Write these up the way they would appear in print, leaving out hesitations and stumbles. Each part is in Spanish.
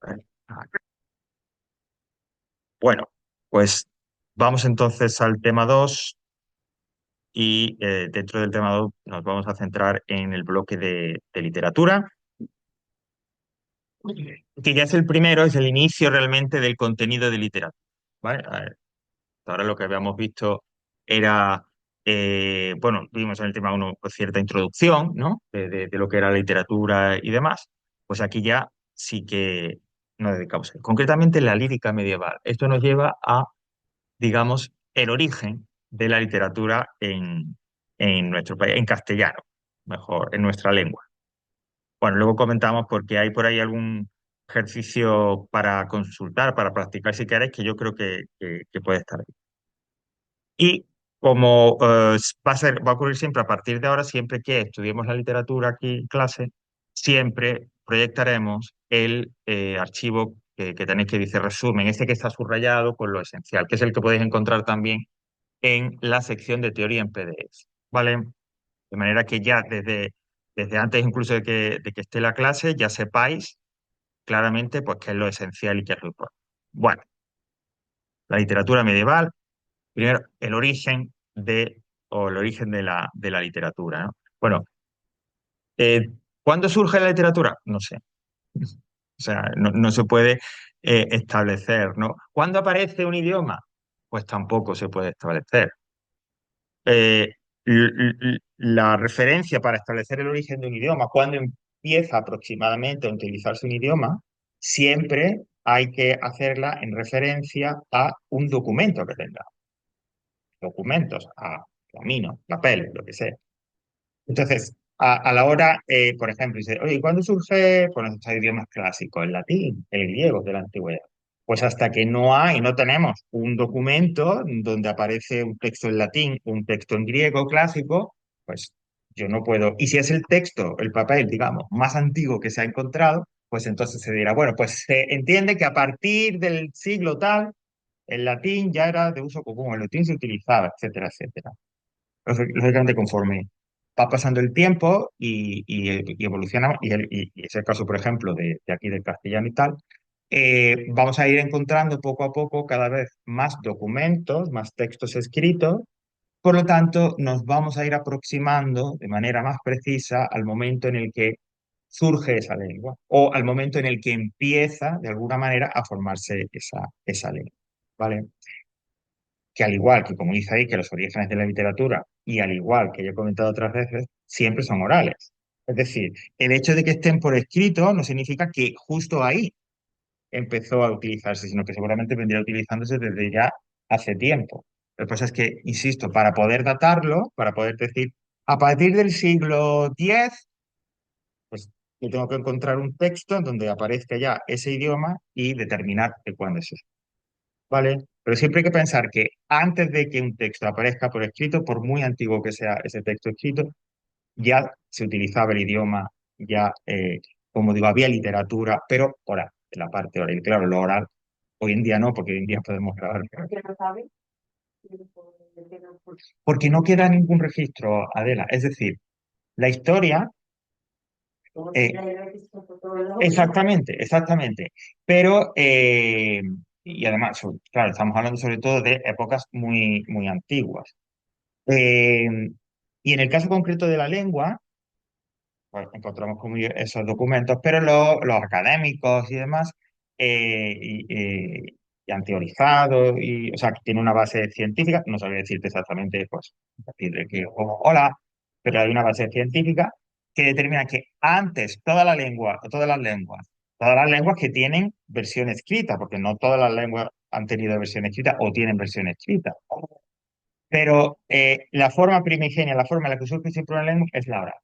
Ah, Bueno, pues vamos entonces al tema 2 y dentro del tema 2 nos vamos a centrar en el bloque de literatura, que ya es el primero, es el inicio realmente del contenido de literatura. ¿Vale? A ver, hasta ahora lo que habíamos visto era, bueno, vimos en el tema 1 cierta introducción, ¿no? De lo que era la literatura y demás. Pues aquí ya sí que nos dedicamos, concretamente la lírica medieval. Esto nos lleva a, digamos, el origen de la literatura en nuestro país, en castellano, mejor, en nuestra lengua. Bueno, luego comentamos porque hay por ahí algún ejercicio para consultar, para practicar si queréis, que yo creo que puede estar bien. Y como va a ocurrir siempre a partir de ahora, siempre que estudiemos la literatura aquí en clase, siempre proyectaremos el archivo que tenéis que dice resumen, este que está subrayado con lo esencial, que es el que podéis encontrar también en la sección de teoría en PDF, ¿vale? De manera que ya desde antes incluso de que esté la clase ya sepáis claramente pues qué es lo esencial y qué es lo importante. Bueno, la literatura medieval, primero el origen de la literatura, ¿no? Bueno, eh, ¿cuándo surge la literatura? No sé. O sea, no se puede establecer, ¿no? ¿Cuándo aparece un idioma? Pues tampoco se puede establecer. eh, la referencia para establecer el origen de un idioma, cuando empieza aproximadamente a utilizarse un idioma, siempre hay que hacerla en referencia a un documento que tenga. Documentos, a camino, papel, lo que sea. Entonces, a la hora, por ejemplo, dice, oye, ¿y cuándo surge pues, estos idiomas clásicos? El latín, el griego de la antigüedad. Pues hasta que no tenemos un documento donde aparece un texto en latín, un texto en griego clásico, pues yo no puedo. Y si es el texto, el papel, digamos, más antiguo que se ha encontrado, pues entonces se dirá, bueno, pues se entiende que a partir del siglo tal, el latín ya era de uso común, el latín se utilizaba, etcétera, etcétera. Lógicamente, conforme va pasando el tiempo y evoluciona, y es el caso, por ejemplo, de aquí del castellano y tal, vamos a ir encontrando poco a poco cada vez más documentos, más textos escritos, por lo tanto, nos vamos a ir aproximando de manera más precisa al momento en el que surge esa lengua o al momento en el que empieza, de alguna manera, a formarse esa lengua. ¿Vale? Que al igual que, como dice ahí, que los orígenes de la literatura, y al igual que yo he comentado otras veces, siempre son orales. Es decir, el hecho de que estén por escrito no significa que justo ahí empezó a utilizarse, sino que seguramente vendría utilizándose desde ya hace tiempo. Lo que pasa es que, insisto, para poder datarlo, para poder decir, a partir del siglo X, pues yo tengo que encontrar un texto en donde aparezca ya ese idioma y determinar de cuándo es eso. ¿Vale? Pero siempre hay que pensar que antes de que un texto aparezca por escrito, por muy antiguo que sea ese texto escrito, ya se utilizaba el idioma, ya, como digo, había literatura, pero oral, en la parte oral. Y claro, lo oral, hoy en día no, porque hoy en día podemos grabar. Porque no queda ningún registro, Adela. Es decir, la historia, eh, exactamente, exactamente. Pero, y además, claro, estamos hablando sobre todo de épocas muy, muy antiguas. Eh, y en el caso concreto de la lengua, pues encontramos como esos documentos, pero los académicos y demás y han teorizado, o sea, que tiene una base científica, no sabría decirte exactamente, pues, a partir de qué, hola, pero hay una base científica que determina que antes todas las lenguas que tienen versión escrita, porque no todas las lenguas han tenido versión escrita o tienen versión escrita. Pero la forma primigenia, la forma en la que surge siempre una lengua es la oral.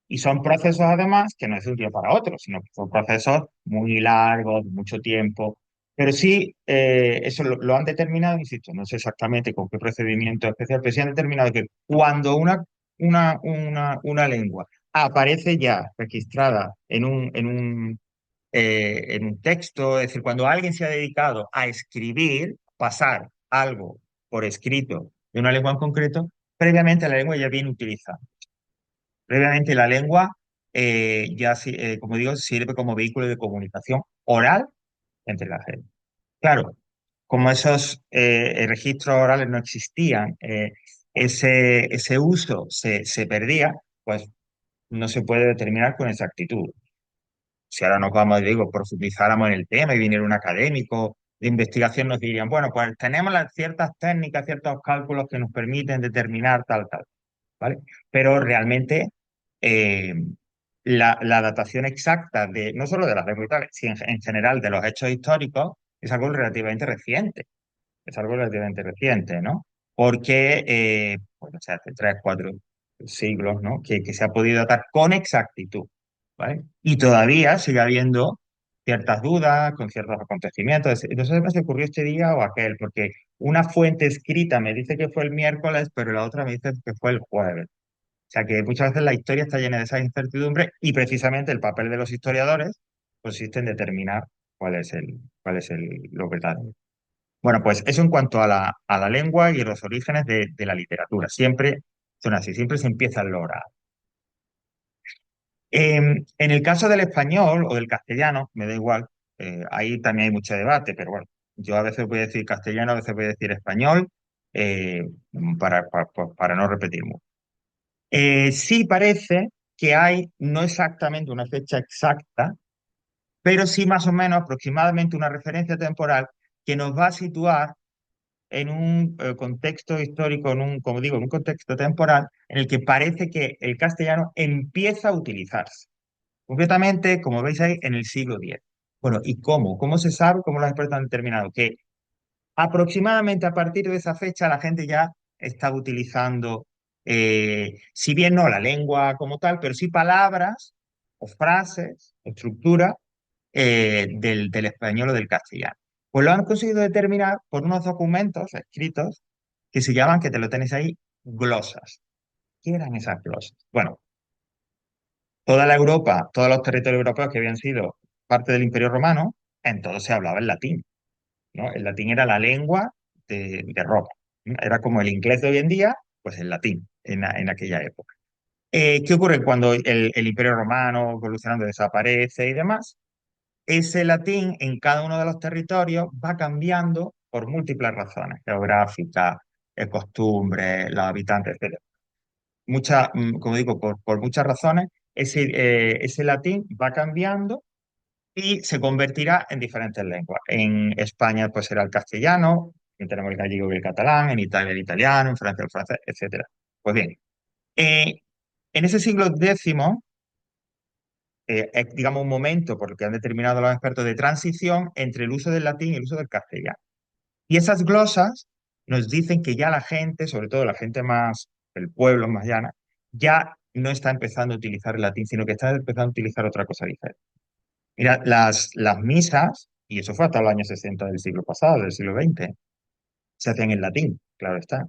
Y son procesos además que no es de un día para otro, sino que son procesos muy largos, de mucho tiempo. Pero sí, eso lo han determinado, insisto, no sé exactamente con qué procedimiento especial, pero sí han determinado que cuando una lengua aparece ya registrada en un texto, es decir, cuando alguien se ha dedicado a escribir, pasar algo por escrito de una lengua en concreto, previamente la lengua ya viene utilizada. Previamente la lengua como digo, sirve como vehículo de comunicación oral entre la gente. Claro, como esos registros orales no existían, ese uso se perdía, pues no se puede determinar con exactitud. Si ahora nos vamos, digo, profundizáramos en el tema y viniera un académico de investigación, nos dirían, bueno, pues tenemos ciertas técnicas, ciertos cálculos que nos permiten determinar tal, tal, ¿vale? Pero realmente eh, la datación exacta de, no solo de las lenguas y tal, sino en general de los hechos históricos, es algo relativamente reciente. Es algo relativamente reciente, ¿no? Porque, pues, o sea, hace 3, 4 siglos, ¿no? Que se ha podido datar con exactitud, ¿vale? Y todavía sigue habiendo ciertas dudas con ciertos acontecimientos. Entonces, me se ocurrió este día o aquel, porque una fuente escrita me dice que fue el miércoles, pero la otra me dice que fue el jueves. O sea, que muchas veces la historia está llena de esa incertidumbre y precisamente el papel de los historiadores consiste en determinar lo verdadero. Bueno, pues eso en cuanto a la lengua y los orígenes de la literatura. Siempre son así, siempre se empieza en lo oral. En el caso del español o del castellano, me da igual, ahí también hay mucho debate, pero bueno, yo a veces voy a decir castellano, a veces voy a decir español, eh, para no repetir mucho. Sí parece que hay, no exactamente una fecha exacta, pero sí más o menos aproximadamente una referencia temporal que nos va a situar en un contexto histórico, como digo, en un contexto temporal en el que parece que el castellano empieza a utilizarse. Concretamente, como veis ahí, en el siglo X. Bueno, ¿y cómo? ¿Cómo se sabe? ¿Cómo los expertos han determinado? Que aproximadamente a partir de esa fecha la gente ya estaba utilizando, si bien no la lengua como tal, pero sí palabras o frases, estructuras del español o del castellano. Pues lo han conseguido determinar por unos documentos escritos que se llaman, que te lo tenéis ahí, glosas. ¿Qué eran esas glosas? Bueno, toda la Europa, todos los territorios europeos que habían sido parte del Imperio Romano, en todo se hablaba el latín, ¿no? El latín era la lengua de Roma, ¿no? Era como el inglés de hoy en día, pues el latín en aquella época. ¿Qué ocurre cuando el Imperio Romano, evolucionando, desaparece y demás? Ese latín en cada uno de los territorios va cambiando por múltiples razones, geográficas, costumbres, los habitantes, etc. Como digo, por muchas razones, ese latín va cambiando y se convertirá en diferentes lenguas. En España, pues será el castellano, en tenemos el gallego y el catalán, en Italia el italiano, en Francia el francés, etc. Pues bien, eh, en ese siglo X, es, digamos, un momento, por lo que han determinado los expertos, de transición entre el uso del latín y el uso del castellano. Y esas glosas nos dicen que ya la gente, sobre todo la gente más, el pueblo más llana, ya no está empezando a utilizar el latín, sino que está empezando a utilizar otra cosa diferente. Mira, las misas, y eso fue hasta los años 60 del siglo pasado, del siglo XX, se hacían en latín, claro está.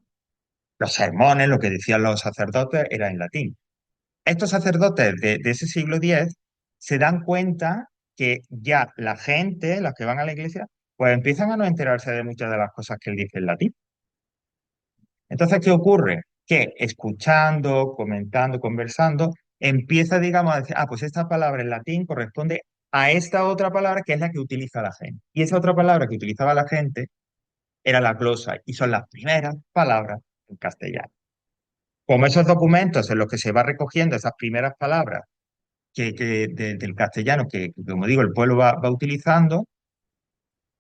Los sermones, lo que decían los sacerdotes, era en latín. Estos sacerdotes de ese siglo X se dan cuenta que ya la gente, los que van a la iglesia, pues empiezan a no enterarse de muchas de las cosas que él dice en latín. Entonces, ¿qué ocurre? Que escuchando, comentando, conversando, empieza, digamos, a decir, ah, pues esta palabra en latín corresponde a esta otra palabra que es la que utiliza la gente. Y esa otra palabra que utilizaba la gente era la glosa y son las primeras palabras en castellano. Como esos documentos en los que se va recogiendo esas primeras palabras del castellano que, como digo, el pueblo va utilizando,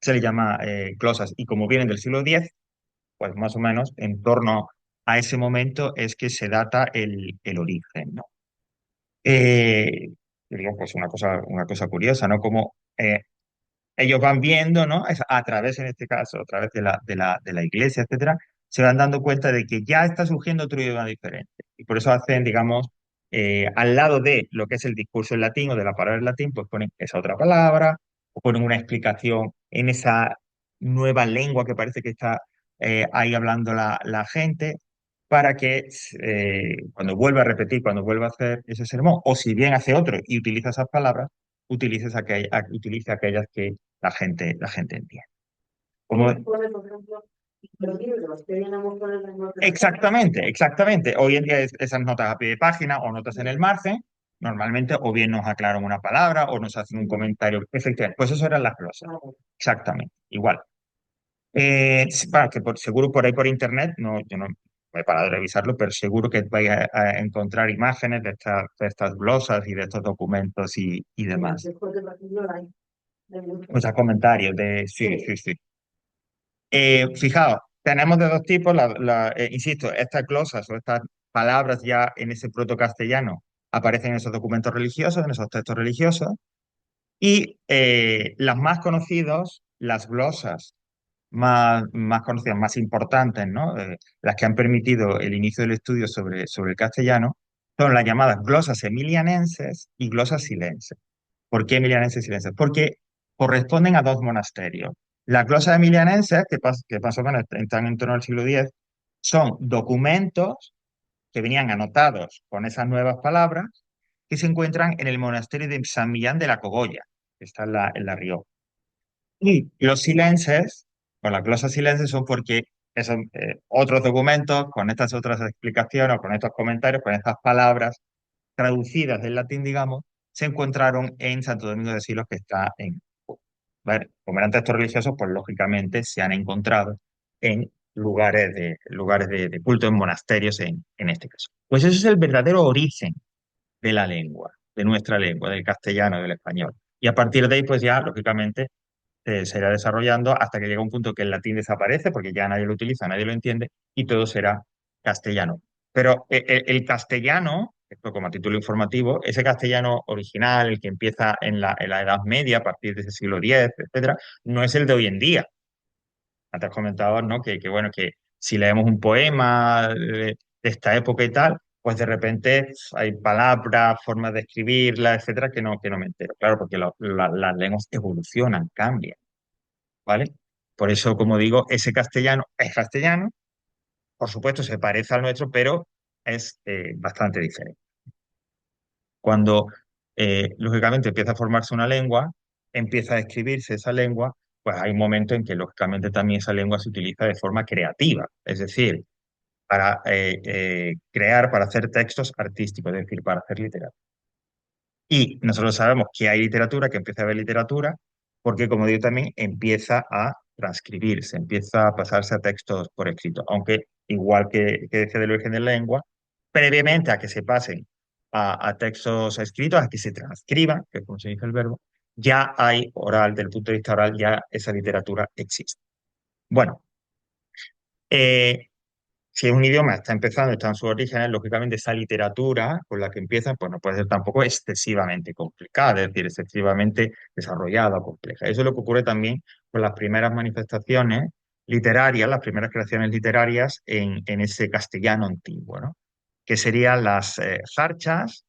se le llama glosas. Y como vienen del siglo X, pues más o menos en torno a ese momento es que se data el origen, ¿no? Digo, pues una cosa curiosa, ¿no? Como ellos van viendo, ¿no? A través, en este caso, a través de la iglesia, etcétera, se van dando cuenta de que ya está surgiendo otro idioma diferente. Y por eso hacen, digamos, al lado de lo que es el discurso en latín o de la palabra en latín, pues ponen esa otra palabra, o ponen una explicación en esa nueva lengua que parece que está ahí hablando la gente, para que cuando vuelva a repetir, cuando vuelva a hacer ese sermón, o si bien hace otro y utiliza esas palabras, utilice aquellas que la gente entiende. Como- Los libros que vienen a mostrar el lenguaje. Exactamente, exactamente. Hoy en día esas notas a pie de página o notas en el margen, Normalmente o bien nos aclaran una palabra o nos hacen un comentario. Efectivamente, pues eso eran las glosas. Exactamente, igual. Sí, que seguro por ahí por internet, no, yo no me he parado de revisarlo, pero seguro que vais a encontrar imágenes de estas glosas y de estos documentos y demás. Muchos comentarios de sí, sí, sí. Fijaos, tenemos de dos tipos, insisto, estas glosas o estas palabras ya en ese protocastellano aparecen en esos documentos religiosos, en esos textos religiosos, y las más conocidas, las glosas más conocidas, más importantes, ¿no? Las que han permitido el inicio del estudio sobre el castellano, son las llamadas glosas emilianenses y glosas silenses. ¿Por qué emilianenses y silenses? Porque corresponden a dos monasterios. Las glosas emilianenses, que más o menos están en torno al siglo X, son documentos que venían anotados con esas nuevas palabras que se encuentran en el monasterio de San Millán de la Cogolla, que está en la Rioja. Y los silences, o las glosas silences, son porque esos otros documentos, con estas otras explicaciones, o con estos comentarios, con estas palabras traducidas del latín, digamos, se encontraron en Santo Domingo de Silos, que está en Cuba. ¿Vale? Como eran textos religiosos, pues lógicamente se han encontrado en lugares de culto, en monasterios en este caso. Pues eso es el verdadero origen de la lengua, de nuestra lengua, del castellano, del español. Y a partir de ahí, pues ya, lógicamente, se irá desarrollando hasta que llega un punto que el latín desaparece porque ya nadie lo utiliza, nadie lo entiende y todo será castellano. Pero el castellano, esto como a título informativo, ese castellano original, el que empieza en la Edad Media, a partir de ese siglo X, etcétera, no es el de hoy en día. Antes comentabas, ¿no? Bueno, que si leemos un poema de esta época y tal, pues de repente hay palabras, formas de escribirlas, etcétera, que no me entero. Claro, porque las lenguas evolucionan, cambian. ¿Vale? Por eso, como digo, ese castellano es castellano, por supuesto se parece al nuestro, pero es bastante diferente. Cuando, lógicamente, empieza a formarse una lengua, empieza a escribirse esa lengua, pues hay un momento en que, lógicamente, también esa lengua se utiliza de forma creativa, es decir, para crear, para hacer textos artísticos, es decir, para hacer literatura. Y nosotros sabemos que hay literatura, que empieza a haber literatura, porque como digo también empieza a transcribirse, empieza a pasarse a textos por escrito, aunque igual que decía del origen de la lengua, previamente a que se pasen a textos escritos, a que se transcriban, que es como se dice el verbo, ya hay oral, del punto de vista oral, ya esa literatura existe. Bueno, eh, si es un idioma, está empezando, está en sus orígenes, lógicamente esa literatura con la que empiezan, pues no puede ser tampoco excesivamente complicada, es decir, excesivamente desarrollada o compleja. Eso es lo que ocurre también con las primeras manifestaciones literarias, las primeras creaciones literarias en ese castellano antiguo, ¿no? Que serían las jarchas,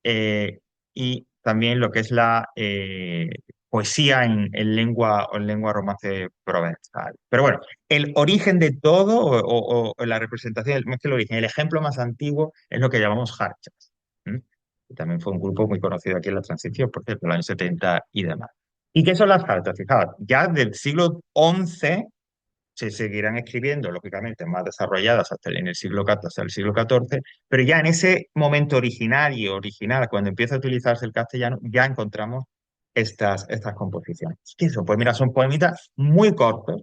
eh, y también lo que es la poesía en lengua romance provenzal. Pero bueno, el origen de todo o la representación, más que el origen, el ejemplo más antiguo es lo que llamamos jarchas. ¿M? Que también fue un grupo muy conocido aquí en la transición, por cierto, en los años 70 y demás. ¿Y qué son las jarchas? Fijaos, ya del siglo XI se seguirán escribiendo, lógicamente, más desarrolladas en el siglo XIV, hasta el siglo XIV, pero ya en ese momento original, cuando empieza a utilizarse el castellano, ya encontramos estas composiciones. ¿Qué son? Pues mira, son poemitas muy cortos,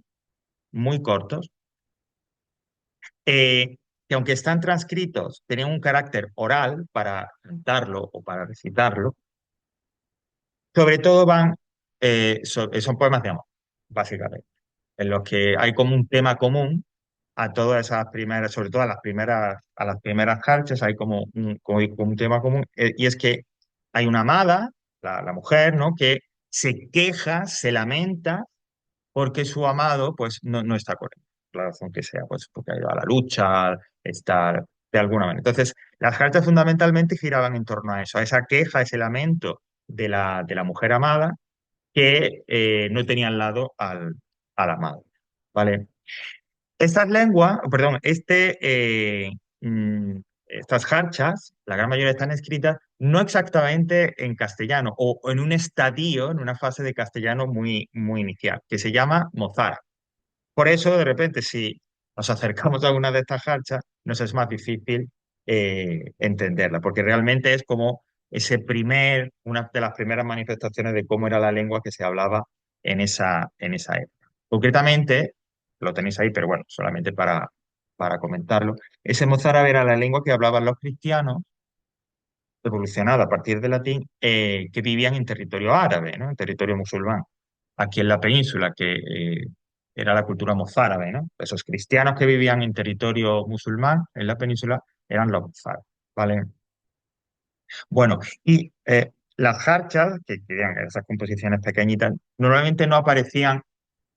que aunque están transcritos, tienen un carácter oral para cantarlo o para recitarlo, sobre todo son poemas de amor, básicamente, en los que hay como un tema común a todas esas primeras, sobre todo a las primeras jarchas, hay como un tema común, y es que hay una amada, la mujer, ¿no? Que se queja, se lamenta porque su amado, pues, no está con él, por la razón que sea, pues, porque ha ido a la lucha, está de alguna manera. Entonces, las jarchas fundamentalmente giraban en torno a eso, a esa queja, ese lamento de la mujer amada que no tenía al lado al amado, ¿vale? Estas lenguas, perdón, estas jarchas, la gran mayoría están escritas no exactamente en castellano o en un estadio, en una fase de castellano muy, muy inicial, que se llama mozara. Por eso, de repente, si nos acercamos a alguna de estas jarchas, nos es más difícil entenderla, porque realmente es como una de las primeras manifestaciones de cómo era la lengua que se hablaba en esa época. Concretamente, lo tenéis ahí, pero bueno, solamente para comentarlo, ese mozárabe era la lengua que hablaban los cristianos, evolucionada a partir del latín, que vivían en territorio árabe, ¿no? En territorio musulmán, aquí en la península, que era la cultura mozárabe, ¿no? Esos cristianos que vivían en territorio musulmán, en la península, eran los mozárabes, ¿vale? Bueno, y las jarchas, que eran esas composiciones pequeñitas, normalmente no aparecían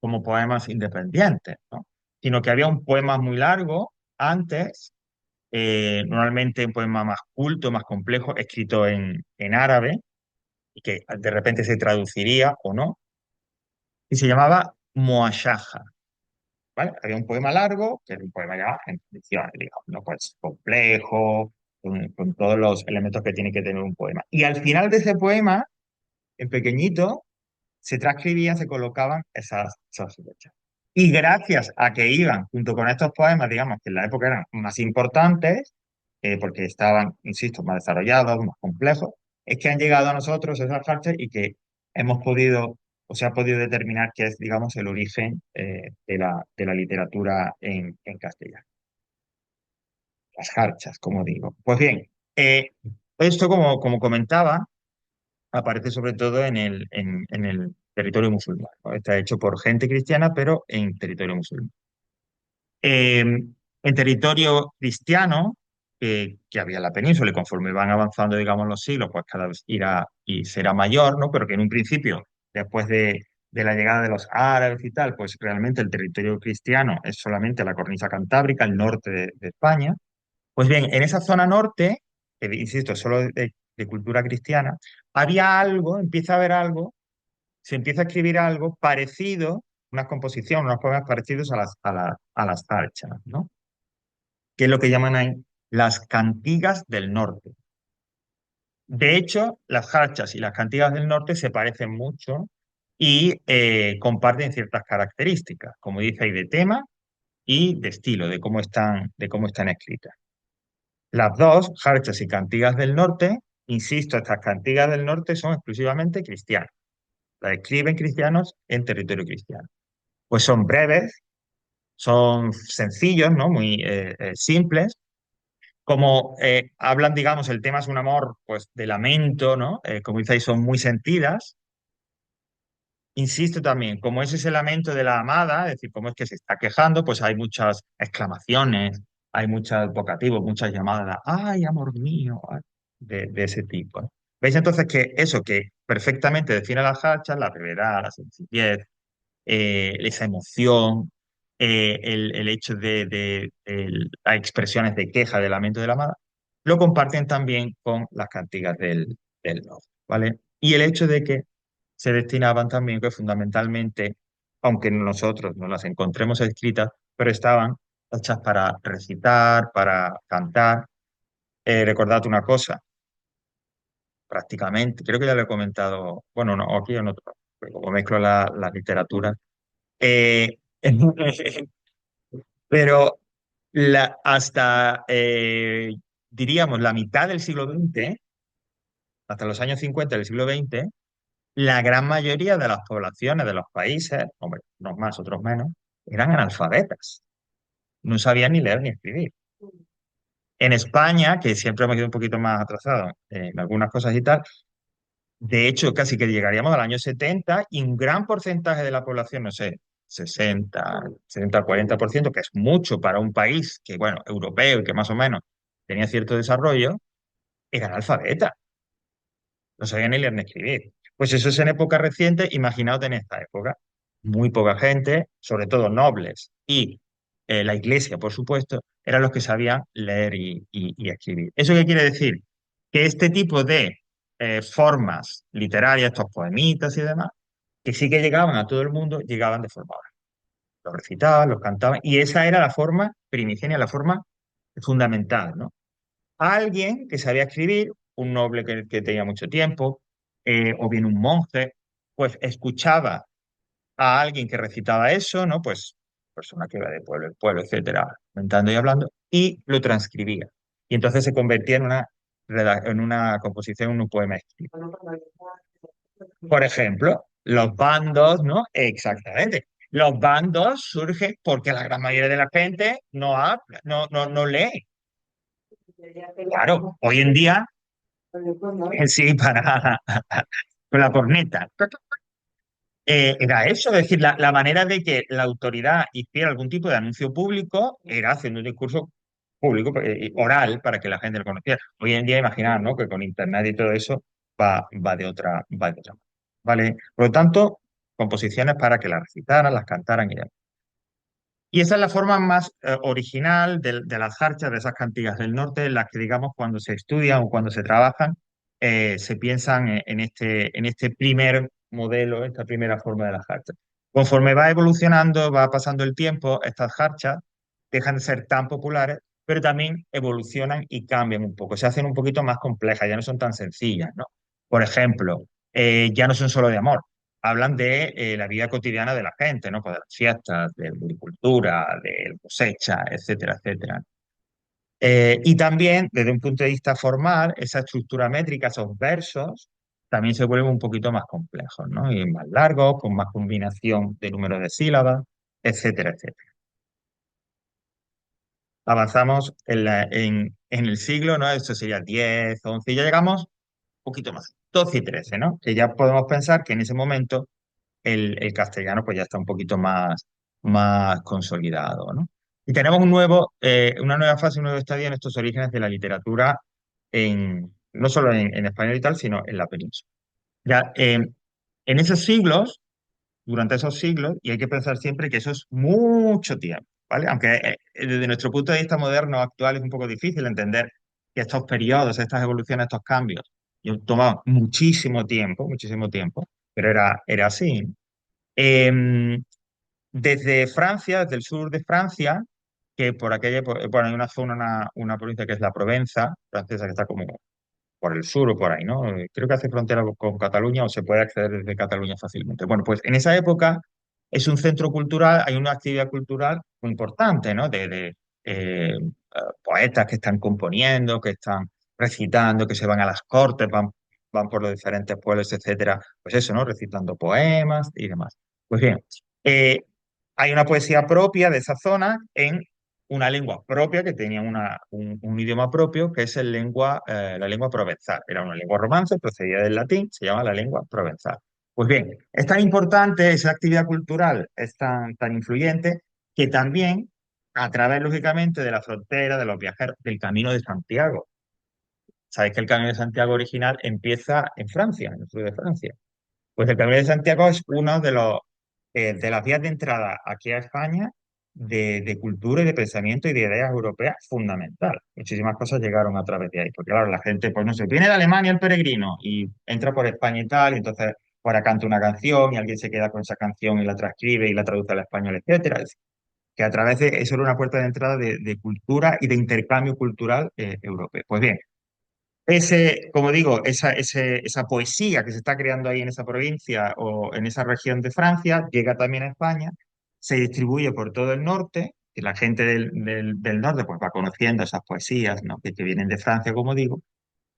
como poemas independientes, ¿no? Sino que había un poema muy largo antes, normalmente un poema más culto, más complejo, escrito en árabe, y que de repente se traduciría o no, y se llamaba Moashaja, ¿vale? Había un poema largo, que era un poema ya en condiciones, digamos, ¿no? Pues complejo, con todos los elementos que tiene que tener un poema. Y al final de ese poema, en pequeñito, se transcribían, se colocaban esas fechas. Y gracias a que iban junto con estos poemas, digamos, que en la época eran más importantes, porque estaban, insisto, más desarrollados, más complejos, es que han llegado a nosotros esas partes y que hemos podido, o se ha podido determinar que es, digamos, el origen de la literatura en castellano. Las jarchas, como digo. Pues bien, eh, esto, como comentaba, aparece sobre todo en el territorio musulmán, ¿no? Está hecho por gente cristiana, pero en territorio musulmán. En territorio cristiano, que había en la península, y conforme van avanzando, digamos, los siglos, pues cada vez irá y será mayor, ¿no? Pero que en un principio, después de la llegada de los árabes y tal, pues realmente el territorio cristiano es solamente la cornisa cantábrica, el norte de España. Pues bien, en esa zona norte, que insisto, solo de cultura cristiana, había algo, empieza a haber algo, se empieza a escribir algo parecido, una composición, unos poemas parecidos a las zarchas, ¿no? Que es lo que llaman ahí las cantigas del norte. De hecho, las jarchas y las cantigas del norte se parecen mucho y comparten ciertas características, como dice ahí, de tema y de estilo, de cómo están escritas. Las dos, jarchas y cantigas del norte, insisto, estas cantigas del norte son exclusivamente cristianas. Las escriben cristianos en territorio cristiano. Pues son breves, son sencillos, ¿no? Muy simples. Como hablan, digamos, el tema es un amor, pues de lamento, ¿no? Como dice ahí, son muy sentidas. Insisto también, como es ese lamento de la amada, es decir, como es que se está quejando, pues hay muchas exclamaciones, hay muchos vocativos, muchas llamadas, ¡ay, amor mío! Ay, de ese tipo, ¿no? ¿Veis entonces que eso que perfectamente define las hachas, la brevedad, la sencillez, esa emoción, el hecho de las expresiones de queja, de lamento de la amada, lo comparten también con las cantigas del norte, ¿vale? Y el hecho de que se destinaban también, que fundamentalmente, aunque nosotros no las encontremos escritas, pero estaban hechas para recitar, para cantar. Recordad una cosa, prácticamente, creo que ya lo he comentado, bueno, no, aquí en otro, como mezclo la literatura. Eh, pero hasta, diríamos, la mitad del siglo XX, hasta los años 50 del siglo XX, la gran mayoría de las poblaciones de los países, hombre, unos más, otros menos, eran analfabetas. No sabían ni leer ni escribir. En España, que siempre hemos ido un poquito más atrasados en algunas cosas y tal, de hecho, casi que llegaríamos al año 70 y un gran porcentaje de la población, no sé, 60 70 40%, que es mucho para un país que, bueno, europeo y que más o menos tenía cierto desarrollo, era analfabeta, no sabía ni leer ni escribir. Pues eso es en época reciente, imaginaos en esta época. Muy poca gente, sobre todo nobles y la iglesia, por supuesto, eran los que sabían leer y escribir. ¿Eso qué quiere decir? Que este tipo de formas literarias, estos poemitas y demás, que sí que llegaban a todo el mundo, llegaban de forma oral. Los recitaban, los cantaban, y esa era la forma primigenia, la forma fundamental, ¿no? Alguien que sabía escribir, un noble que tenía mucho tiempo, o bien un monje, pues escuchaba a alguien que recitaba eso, ¿no? Pues persona que iba de pueblo en pueblo, etcétera, comentando y hablando, y lo transcribía. Y entonces se convertía en una en una composición, en un poema escrito. Bueno, Por ejemplo, los bandos, ¿no? Exactamente. Los bandos surgen porque la gran mayoría de la gente no habla, no lee. Claro, hoy en día, sí, para con la corneta. Era eso, es decir, la manera de que la autoridad hiciera algún tipo de anuncio público era haciendo un discurso público, oral, para que la gente lo conociera. Hoy en día, imaginar, ¿no? Que con internet y todo eso va de otra manera. ¿Vale? Por lo tanto, composiciones para que las recitaran, las cantaran y demás. Y esa es la forma más original de las jarchas, de esas cantigas del norte, en las que, digamos, cuando se estudian o cuando se trabajan, se piensan en este primer modelo, esta primera forma de las jarchas. Conforme va evolucionando, va pasando el tiempo, estas jarchas dejan de ser tan populares, pero también evolucionan y cambian un poco, se hacen un poquito más complejas, ya no son tan sencillas, ¿no? Por ejemplo, ya no son solo de amor, hablan de la vida cotidiana de la gente, ¿no? Pues de las fiestas, de la agricultura, de la cosecha, etcétera, etcétera. Y también, desde un punto de vista formal, esa estructura métrica, esos versos, también se vuelven un poquito más complejos, ¿no? Y más largos, con más combinación de números de sílabas, etcétera, etcétera. Avanzamos en el siglo, ¿no? Esto sería 10, 11, y ya llegamos un poquito más, 12 y 13, ¿no? Que ya podemos pensar que en ese momento el castellano pues ya está un poquito más consolidado, ¿no? Y tenemos una nueva fase, un nuevo estadio en estos orígenes de la literatura, no solo en español y tal, sino en la península. Ya, en esos siglos, durante esos siglos, y hay que pensar siempre que eso es mucho tiempo, ¿vale? Aunque desde nuestro punto de vista moderno actual es un poco difícil entender que estos periodos, estas evoluciones, estos cambios, tomaban muchísimo tiempo, pero era así. Em, Desde Francia, desde el sur de Francia, que por aquella, bueno, hay una zona, una provincia que es la Provenza, francesa, que está como por el sur o por ahí, ¿no? Creo que hace frontera con Cataluña o se puede acceder desde Cataluña fácilmente. Bueno, pues en esa época es un centro cultural, hay una actividad cultural muy importante, ¿no? Poetas que están componiendo, que están recitando, que se van a las cortes, van por los diferentes pueblos, etcétera. Pues eso, ¿no? Recitando poemas y demás. Pues bien, eh, hay una poesía propia de esa zona en una lengua propia, que tenía un idioma propio, que es la lengua provenzal. Era una lengua romance, procedía del latín, se llama la lengua provenzal. Pues bien, es tan importante, esa actividad cultural es tan influyente, que también, a través, lógicamente, de la frontera, de los viajeros, del Camino de Santiago. Sabéis que el Camino de Santiago original empieza en Francia, en el sur de Francia. Pues el Camino de Santiago es uno de las vías de entrada aquí a España de cultura y de pensamiento y de ideas europeas fundamental. Muchísimas cosas llegaron a través de ahí, porque claro, la gente, pues no sé, viene de Alemania el peregrino y entra por España y tal, y entonces ahora canta una canción y alguien se queda con esa canción y la transcribe y la traduce al español, etcétera. Es que a través de eso era una puerta de entrada de cultura y de intercambio cultural europeo. Pues bien, como digo, esa poesía que se está creando ahí en esa provincia o en esa región de Francia llega también a España, se distribuye por todo el norte, y la gente del norte pues va conociendo esas poesías, ¿no? Que vienen de Francia, como digo,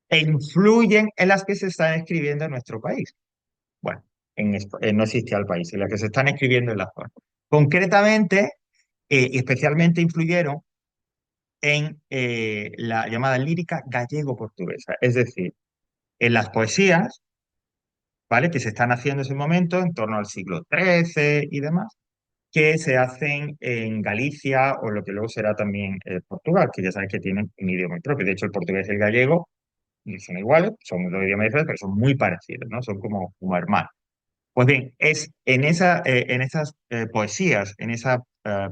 e influyen en las que se están escribiendo en nuestro país. Bueno, no existía el país, en las que se están escribiendo en la zona. Concretamente, y especialmente influyeron en la llamada lírica gallego-portuguesa, es decir, en las poesías, ¿vale? Que se están haciendo en ese momento, en torno al siglo XIII y demás, que se hacen en Galicia o lo que luego será también Portugal, que ya sabéis que tienen un idioma propio. De hecho, el portugués y el gallego no son iguales, son dos idiomas diferentes, pero son muy parecidos, ¿no? Son como hermanos. Pues bien, es en esas poesías, en esa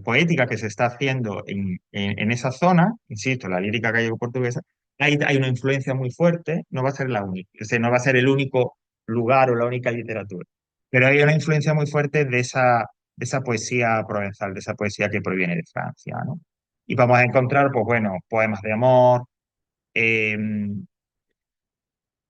poética que se está haciendo en esa zona, insisto, la lírica gallego-portuguesa, hay una influencia muy fuerte, no va a ser la única, o sea, no va a ser el único lugar o la única literatura, pero hay una influencia muy fuerte de esa poesía provenzal, de esa poesía que proviene de Francia, ¿no? Y vamos a encontrar, pues bueno, poemas de amor, eh,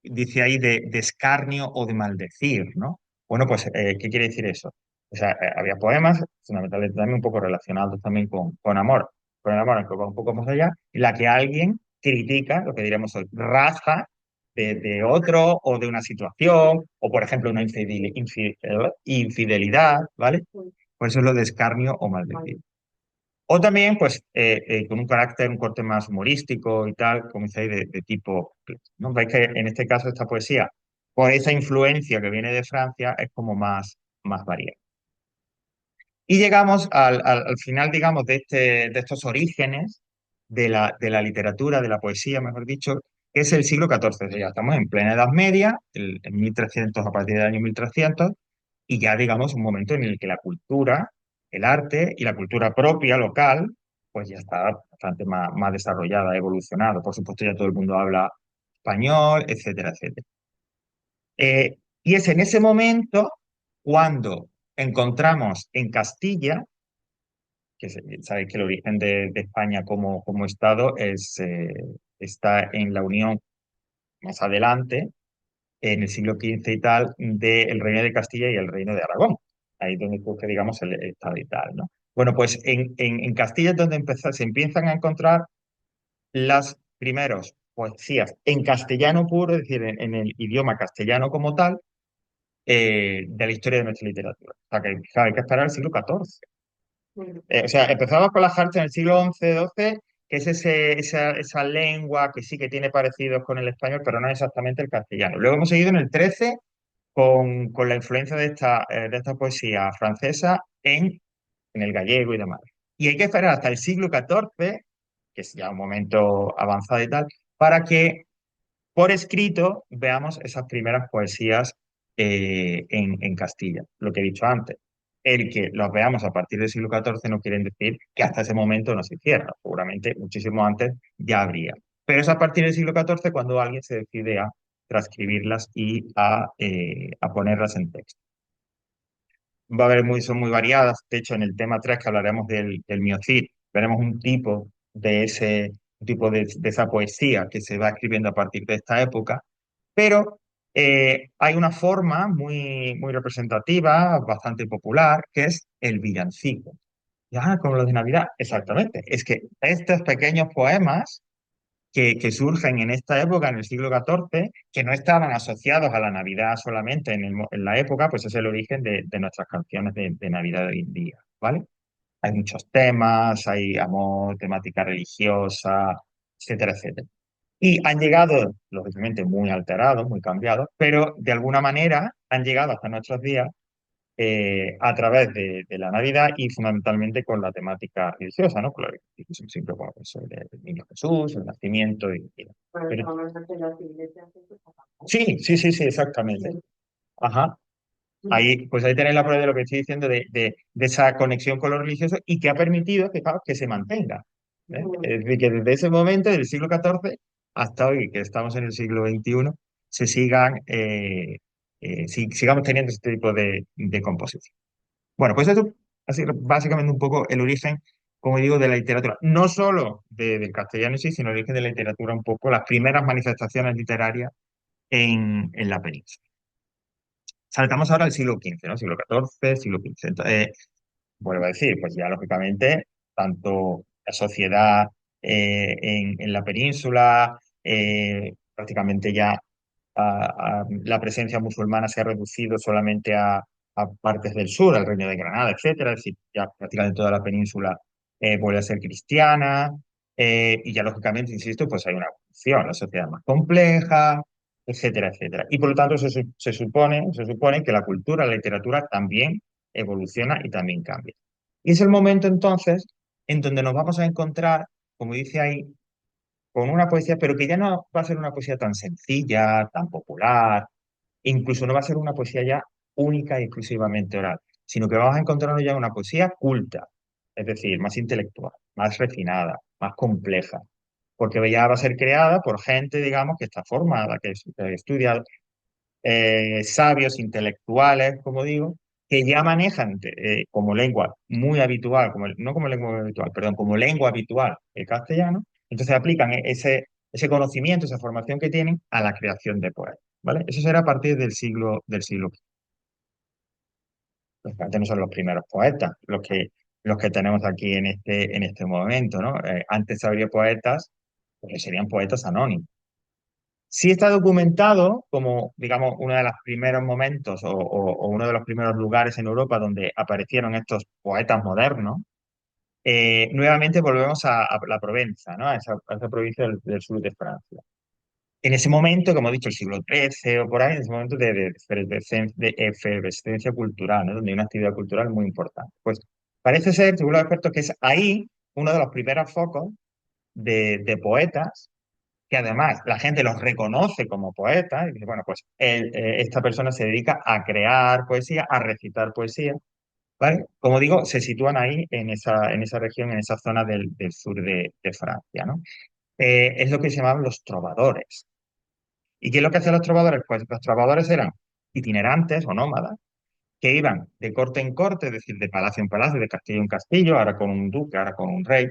dice ahí de escarnio o de maldecir, ¿no? Bueno, pues, ¿qué quiere decir eso? O sea, había poemas, fundamentalmente también un poco relacionados también con amor, con el amor, aunque va un poco más allá, en la que alguien critica lo que diríamos hoy, raza de otro o de una situación, o por ejemplo una infidelidad, ¿vale? Por eso es lo de escarnio o maldecir. O también, pues, con un carácter, un corte más humorístico y tal, como decía, de tipo, ¿no? Veis que en este caso esta poesía, por esa influencia que viene de Francia, es como más variada. Y llegamos al final, digamos, de estos orígenes de la literatura, de la poesía, mejor dicho, que es el siglo XIV. O sea, ya estamos en plena Edad Media, en 1300, a partir del año 1300, y ya, digamos, un momento en el que la cultura, el arte y la cultura propia, local, pues ya está bastante más desarrollada, ha evolucionado. Por supuesto, ya todo el mundo habla español, etcétera, etcétera. Y es en ese momento cuando encontramos en Castilla, sabéis que el origen de España como Estado está en la unión más adelante, en el siglo XV y tal, del Reino de Castilla y el Reino de Aragón. Ahí es donde surge, digamos, el Estado y tal, ¿no? Bueno, pues en Castilla es donde se empiezan a encontrar las primeros poesías en castellano puro, es decir, en el idioma castellano como tal, de la historia de nuestra literatura. O sea, que claro, hay que esperar al siglo XIV. O sea, empezamos con las artes en el siglo XI-XII, que es esa lengua que sí que tiene parecidos con el español, pero no es exactamente el castellano. Luego hemos seguido en el XIII con la influencia de esta poesía francesa en el gallego y demás. Y hay que esperar hasta el siglo XIV, que es ya un momento avanzado y tal, para que por escrito veamos esas primeras poesías en Castilla, lo que he dicho antes. El que los veamos a partir del siglo XIV no quiere decir que hasta ese momento no se hiciera. Seguramente muchísimo antes ya habría. Pero es a partir del siglo XIV cuando alguien se decide a transcribirlas y a ponerlas en texto. Va a haber son muy variadas. De hecho, en el tema 3 que hablaremos del Miocid, veremos un tipo de esa poesía que se va escribiendo a partir de esta época, pero hay una forma muy representativa, bastante popular, que es el villancico. Ya, como los de Navidad, exactamente. Es que estos pequeños poemas que surgen en esta época, en el siglo XIV, que no estaban asociados a la Navidad solamente en la época, pues es el origen de nuestras canciones de Navidad de hoy en día, ¿vale? Hay muchos temas, hay amor, temática religiosa, etcétera, etcétera. Y han llegado, lógicamente, muy alterados, muy cambiados, pero de alguna manera han llegado hasta nuestros días a través de la Navidad y fundamentalmente con la temática religiosa, ¿no? Con siempre con eso del niño Jesús, el nacimiento y Por eso pero- vamos a hacer las iglesias. sí, sí, sí, sí, exactamente. Ajá. Ahí tenéis la prueba de lo que estoy diciendo, de esa conexión con lo religioso y que ha permitido que se mantenga. ¿Eh? Es decir, que desde ese momento, del siglo XIV hasta hoy, que estamos en el siglo XXI, se sigamos teniendo este tipo de composición. Bueno, pues esto así básicamente un poco el origen, como digo, de la literatura. No solo del castellano en sí, sino el origen de la literatura un poco, las primeras manifestaciones literarias en la península. Saltamos ahora al siglo XV, ¿no? Siglo XIV, siglo XV. Vuelvo a decir, pues ya lógicamente, tanto la sociedad en la península, prácticamente ya la presencia musulmana se ha reducido solamente a partes del sur, al Reino de Granada, etcétera. Es decir, ya prácticamente toda la península vuelve a ser cristiana. Y ya lógicamente, insisto, pues hay una evolución, la sociedad es más compleja, etcétera, etcétera. Y por lo tanto se supone que la cultura, la literatura también evoluciona y también cambia. Y es el momento entonces en donde nos vamos a encontrar, como dice ahí, con una poesía, pero que ya no va a ser una poesía tan sencilla, tan popular, incluso no va a ser una poesía ya única y exclusivamente oral, sino que vamos a encontrarnos ya una poesía culta, es decir, más intelectual, más refinada, más compleja, porque ya va a ser creada por gente, digamos, que está formada, que ha estudiado, sabios, intelectuales, como digo, que ya manejan como lengua muy habitual, no como lengua muy habitual, perdón, como lengua habitual el castellano, entonces aplican ese conocimiento, esa formación que tienen a la creación de poemas, ¿vale? Eso será a partir del siglo XV. Los antes no son los primeros poetas, los que tenemos aquí en este momento, ¿no? Antes habría poetas porque serían poetas anónimos. Sí está documentado como, digamos, uno de los primeros momentos o uno de los primeros lugares en Europa donde aparecieron estos poetas modernos. Nuevamente volvemos a la Provenza, ¿no? A esa provincia del sur de Francia. En ese momento, como he dicho, el siglo XIII o por ahí, en ese momento de efervescencia cultural, ¿no? Donde hay una actividad cultural muy importante. Pues parece ser, según los expertos, que es ahí uno de los primeros focos de poetas, que además la gente los reconoce como poetas, y dice, bueno, pues esta persona se dedica a crear poesía, a recitar poesía, ¿vale? Como digo, se sitúan ahí en esa región, en esa zona del sur de Francia, ¿no? Es lo que se llamaban los trovadores. ¿Y qué es lo que hacían los trovadores? Pues los trovadores eran itinerantes o nómadas que iban de corte en corte, es decir, de palacio en palacio, de castillo en castillo, ahora con un duque, ahora con un rey,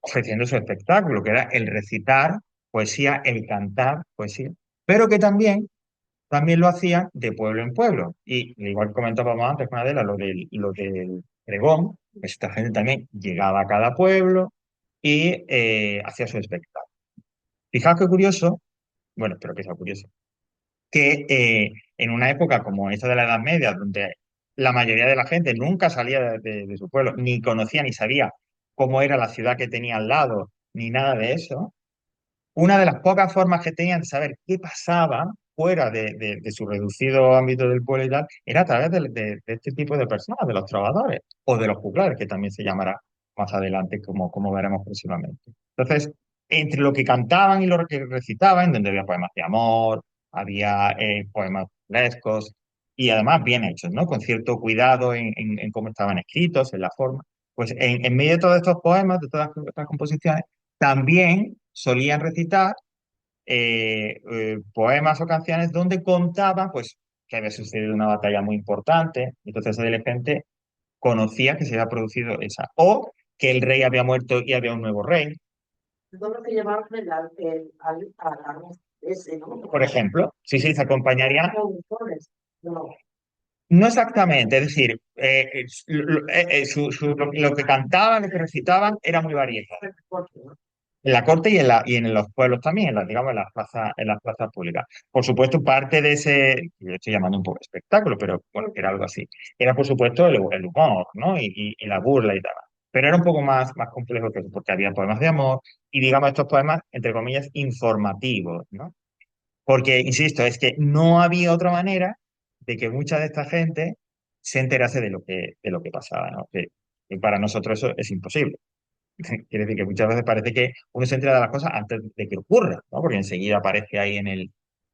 ofreciendo su espectáculo, que era el recitar poesía, el cantar poesía, pero que también lo hacían de pueblo en pueblo. Y igual comentábamos antes con Adela, lo del pregón, pues esta gente también llegaba a cada pueblo y hacía su espectáculo. Fijaos qué curioso, bueno, espero que sea curioso, que en una época como esta de la Edad Media, donde la mayoría de la gente nunca salía de su pueblo, ni conocía ni sabía cómo era la ciudad que tenía al lado, ni nada de eso, una de las pocas formas que tenían de saber qué pasaba fuera de su reducido ámbito del pueblo y tal, era a través de este tipo de personas, de los trovadores o de los juglares, que también se llamará más adelante, como veremos próximamente. Entonces, entre lo que cantaban y lo que recitaban, donde había poemas de amor, había poemas burlescos y además bien hechos, ¿no? Con cierto cuidado en cómo estaban escritos, en la forma. Pues en medio de todos estos poemas, de todas estas composiciones, también solían recitar poemas o canciones donde contaban pues, que había sucedido una batalla muy importante, entonces la gente conocía que se había producido esa, o que el rey había muerto y había un nuevo rey, Todo lo que llevaban al ese, ¿no? por ejemplo. Sí, sí, se acompañaría. Productores. No. No exactamente, es decir, lo que cantaban, lo que recitaban era muy variado. En la corte y en los pueblos también, digamos, en las plazas públicas. Por supuesto, parte de ese, que yo estoy llamando un poco espectáculo, pero bueno, que era algo así, era por supuesto el humor, ¿no? Y la burla y tal. Pero era un poco más complejo que eso, porque había poemas de amor y, digamos, estos poemas, entre comillas, informativos, ¿no? Porque, insisto, es que no había otra manera de que mucha de esta gente se enterase de lo que pasaba, ¿no? Que para nosotros eso es imposible. Quiere decir que muchas veces parece que uno se entera de las cosas antes de que ocurra, ¿no? Porque enseguida aparece ahí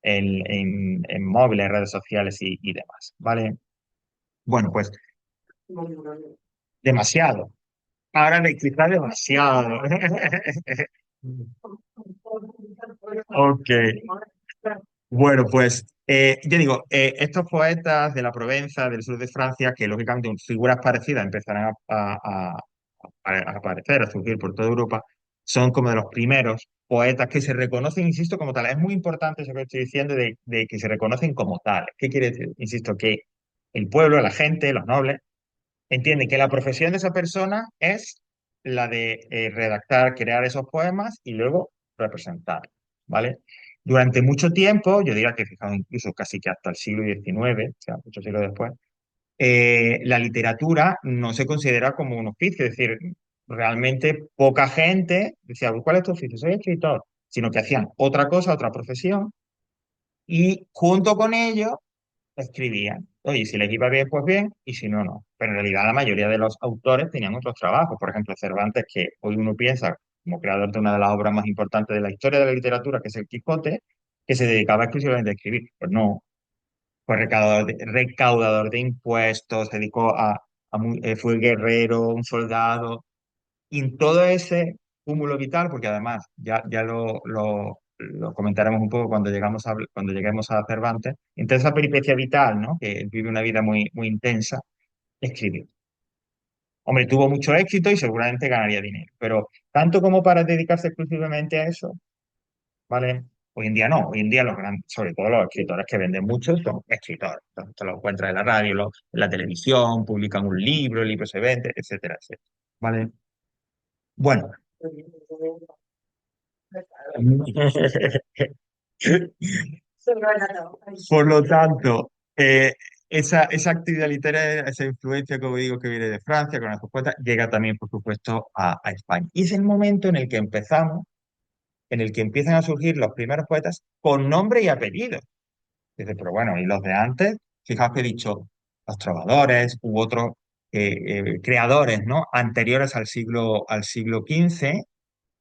en móviles, redes sociales y demás, ¿vale? Bueno, pues demasiado. Ahora me quizás demasiado. Ok. Bueno, pues yo digo, estos poetas de la Provenza, del sur de Francia, que lógicamente figuras parecidas empezarán a aparecer, a surgir por toda Europa, son como de los primeros poetas que se reconocen, insisto, como tal. Es muy importante eso que estoy diciendo de que se reconocen como tales. ¿Qué quiere decir? Insisto, que el pueblo, la gente, los nobles, entienden que la profesión de esa persona es la de redactar, crear esos poemas y luego representar, ¿vale? Durante mucho tiempo, yo diría que fijaos incluso casi que hasta el siglo XIX, o sea, muchos siglos después, la literatura no se considera como un oficio, es decir, realmente poca gente decía, ¿cuál es tu oficio? Soy escritor, sino que hacían otra cosa, otra profesión, y junto con ello escribían. Oye, si les iba bien, pues bien, y si no, no. Pero en realidad la mayoría de los autores tenían otros trabajos. Por ejemplo, Cervantes, que hoy uno piensa como creador de una de las obras más importantes de la historia de la literatura, que es el Quijote, que se dedicaba exclusivamente a escribir. Pues no, fue recaudador de impuestos, se dedicó fue guerrero, un soldado, y en todo ese cúmulo vital, porque además ya lo comentaremos un poco cuando lleguemos a Cervantes, en toda esa peripecia vital, ¿no? Que él vive una vida muy intensa, escribió. Hombre, tuvo mucho éxito y seguramente ganaría dinero, pero tanto como para dedicarse exclusivamente a eso, ¿vale? Hoy en día no, hoy en día los grandes, sobre todo los escritores que venden mucho, son escritores. Entonces, te lo encuentras en la radio, en la televisión, publican un libro, el libro se vende, etcétera, etcétera. ¿Vale? Bueno, Por lo tanto, esa actividad literaria, esa influencia, como digo, que viene de Francia con las poetas, llega también, por supuesto, a España. Y es el momento en el que empezamos, en el que empiezan a surgir los primeros poetas con nombre y apellido. Dice, pero bueno, y los de antes, fijaos que he dicho, los trovadores u otros creadores, ¿no? Anteriores al siglo XV,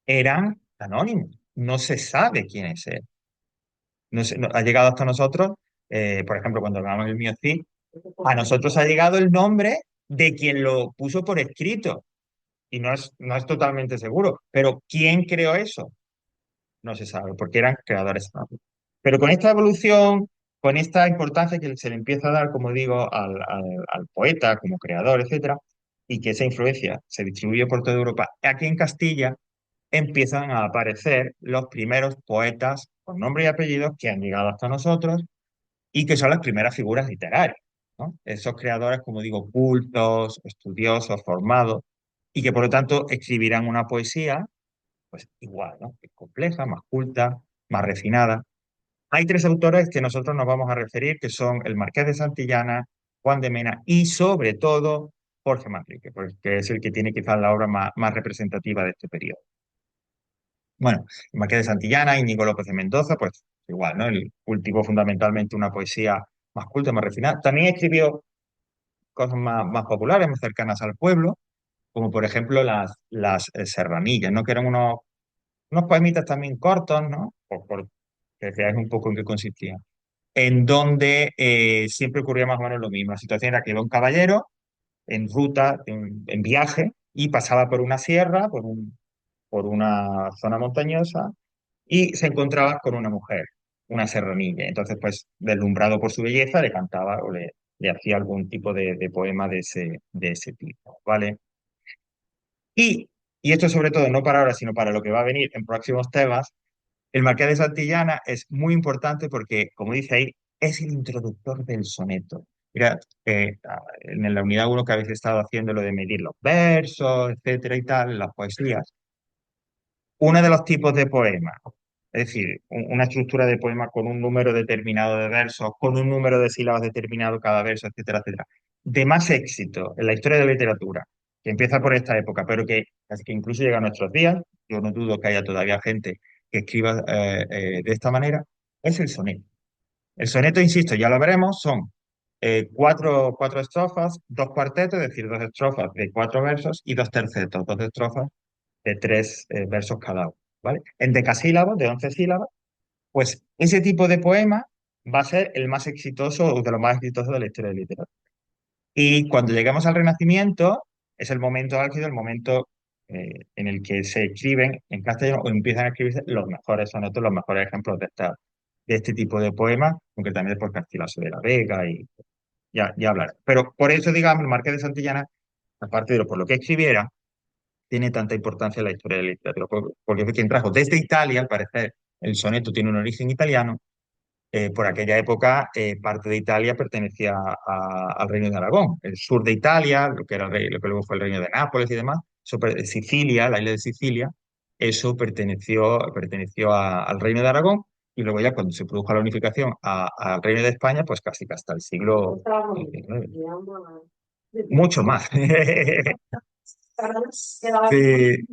eran anónimos. No se sabe quién es él. No ha llegado hasta nosotros, por ejemplo, cuando hablamos del Miocid, a nosotros ha llegado el nombre de quien lo puso por escrito. Y no es totalmente seguro. Pero ¿quién creó eso? No se sabe, porque eran creadores anónimos. Pero con esta evolución, con esta importancia que se le empieza a dar, como digo, al poeta como creador, etcétera, y que esa influencia se distribuye por toda Europa, aquí en Castilla empiezan a aparecer los primeros poetas con nombre y apellidos que han llegado hasta nosotros y que son las primeras figuras literarias, ¿no? Esos creadores, como digo, cultos, estudiosos, formados, y que por lo tanto escribirán una poesía pues igual, ¿no? Es compleja, más culta, más refinada. Hay tres autores que nosotros nos vamos a referir, que son el Marqués de Santillana, Juan de Mena y sobre todo Jorge Manrique, porque es el que tiene quizás la obra más representativa de este periodo. Bueno, el Marqués de Santillana, Íñigo López de Mendoza, pues igual, ¿no? Él cultivó fundamentalmente una poesía más culta, más refinada. También escribió cosas más populares, más cercanas al pueblo, como por ejemplo las serranillas, ¿no? Que eran unos poemitas también cortos, ¿no? Por que veáis un poco en qué consistía. En donde siempre ocurría más o menos lo mismo. La situación era que iba un caballero en ruta, en viaje, y pasaba por una sierra, por una zona montañosa, y se encontraba con una mujer, una serranilla. Entonces, pues, deslumbrado por su belleza, le cantaba o le hacía algún tipo de poema de ese tipo, ¿vale? Y esto sobre todo no para ahora, sino para lo que va a venir en próximos temas. El Marqués de Santillana es muy importante porque, como dice ahí, es el introductor del soneto. Mira, en la unidad uno que habéis estado haciendo lo de medir los versos, etcétera y tal, las poesías, uno de los tipos de poema, es decir, una estructura de poema con un número determinado de versos, con un número de sílabas determinado cada verso, etcétera, etcétera, de más éxito en la historia de la literatura, que empieza por esta época, pero que incluso llega a nuestros días, yo no dudo que haya todavía gente que escriba de esta manera, es el soneto. El soneto, insisto, ya lo veremos, son cuatro estrofas, dos cuartetos, es decir, dos estrofas de cuatro versos y dos tercetos, dos estrofas de tres versos cada uno, ¿vale? En decasílabos, de 11 sílabas, pues ese tipo de poema va a ser el más exitoso o de los más exitosos de la historia de la literatura. Y cuando llegamos al Renacimiento, es el momento álgido, el momento en el que se escriben en castellano o empiezan a escribirse los mejores sonetos, los mejores ejemplos de este tipo de poemas, concretamente por Garcilaso de la Vega y ya hablar. Pero por eso, digamos, el Marqués de Santillana, aparte de por lo que escribiera, tiene tanta importancia en la historia de la literatura, porque fue quien trajo desde Italia, al parecer, el soneto tiene un origen italiano. Por aquella época, parte de Italia pertenecía al Reino de Aragón. El sur de Italia, lo que era lo que luego fue el Reino de Nápoles y demás, Sicilia, la isla de Sicilia, eso perteneció al Reino de Aragón. Y luego ya cuando se produjo la unificación al Reino de España, pues casi que hasta el siglo XIX. Mucho más. Sí,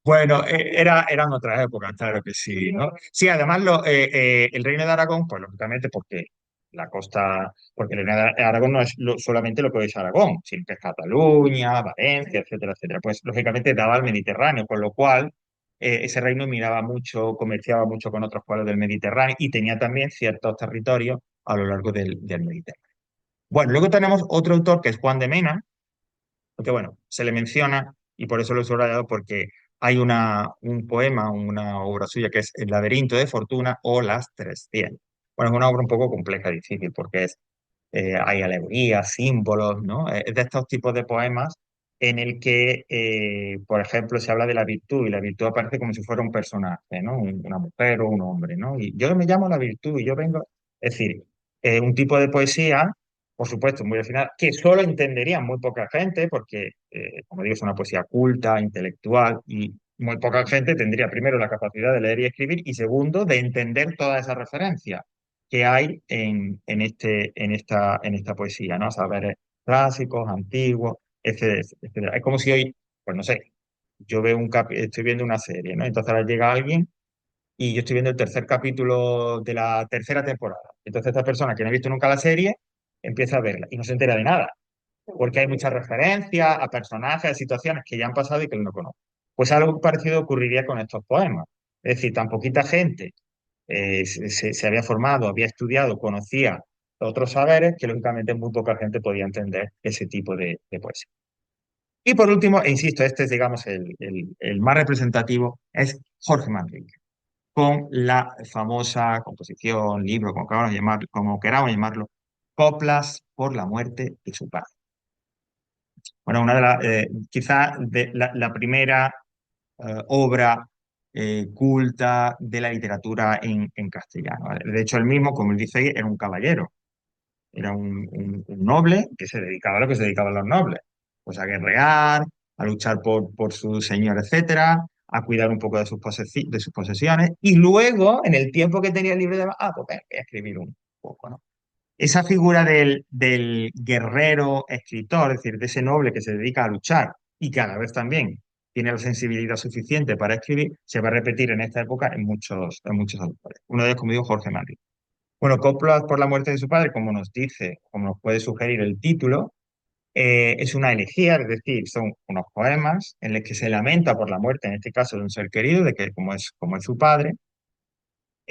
bueno, eran otras épocas, claro que sí, ¿no? Sí, además el Reino de Aragón, pues lógicamente porque la costa, porque el Reino de Aragón no es solamente lo que es Aragón, sino que es Cataluña, Valencia, etcétera, etcétera. Pues lógicamente daba al Mediterráneo, con lo cual ese reino miraba mucho, comerciaba mucho con otros pueblos del Mediterráneo y tenía también ciertos territorios a lo largo del Mediterráneo. Bueno, luego tenemos otro autor que es Juan de Mena, porque bueno, se le menciona y por eso lo he subrayado porque hay un poema, una obra suya que es El laberinto de Fortuna o Las 300. Bueno, es una obra un poco compleja y difícil porque hay alegorías, símbolos, ¿no? Es de estos tipos de poemas en el que, por ejemplo, se habla de la virtud y la virtud aparece como si fuera un personaje, ¿no? Una mujer o un hombre, ¿no? Y yo me llamo la virtud y yo vengo, es decir, un tipo de poesía, por supuesto, muy refinada, que solo entendería muy poca gente porque, como digo, es una poesía culta, intelectual y muy poca gente tendría primero la capacidad de leer y escribir y segundo de entender todas esas referencias que hay en esta poesía, ¿no? Saberes clásicos, antiguos, etcétera, etcétera. Es como si hoy, pues no sé, estoy viendo una serie, ¿no? Entonces ahora llega alguien y yo estoy viendo el tercer capítulo de la tercera temporada. Entonces esta persona que no ha visto nunca la serie empieza a verla y no se entera de nada porque hay muchas referencias a personajes, a situaciones que ya han pasado y que él no conoce. Pues algo parecido ocurriría con estos poemas. Es decir, tan poquita gente se había formado, había estudiado, conocía otros saberes que lógicamente muy poca gente podía entender ese tipo de poesía. Y por último, e insisto, este es, digamos, el más representativo, es Jorge Manrique, con la famosa composición, libro, como queramos llamarlo, Coplas por la muerte de su padre. Bueno, quizás la primera obra culta de la literatura en castellano. ¿Vale? De hecho, él mismo, como él dice ahí, era un caballero, era un noble que se dedicaba a lo que se dedicaban los nobles, pues a guerrear, a luchar por su señor, etcétera, a cuidar un poco de de sus posesiones, y luego, en el tiempo que tenía libre de pues venga, voy a escribir un poco, ¿no? Esa figura del guerrero escritor, es decir, de ese noble que se dedica a luchar y que a la vez también tiene la sensibilidad suficiente para escribir, se va a repetir en esta época en muchos autores. Uno de ellos, como digo, Jorge Manrique. Bueno, Coppola por la muerte de su padre, como nos dice, como nos puede sugerir el título, es una elegía, es decir, son unos poemas en los que se lamenta por la muerte, en este caso, de un ser querido, de que como es su padre,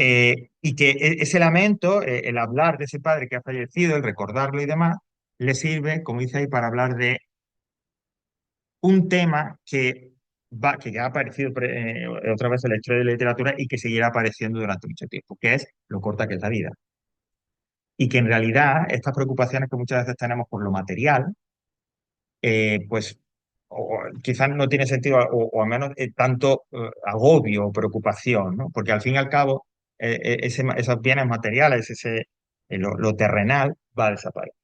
y que ese lamento, el hablar de ese padre que ha fallecido, el recordarlo y demás, le sirve, como dice ahí, para hablar de un tema que ya ha aparecido otra vez en la historia de la literatura y que seguirá apareciendo durante mucho tiempo, que es lo corta que es la vida. Y que en realidad estas preocupaciones que muchas veces tenemos por lo material, pues quizás no tiene sentido o al menos tanto agobio o preocupación, ¿no? Porque al fin y al cabo esos bienes materiales, lo terrenal va a desaparecer.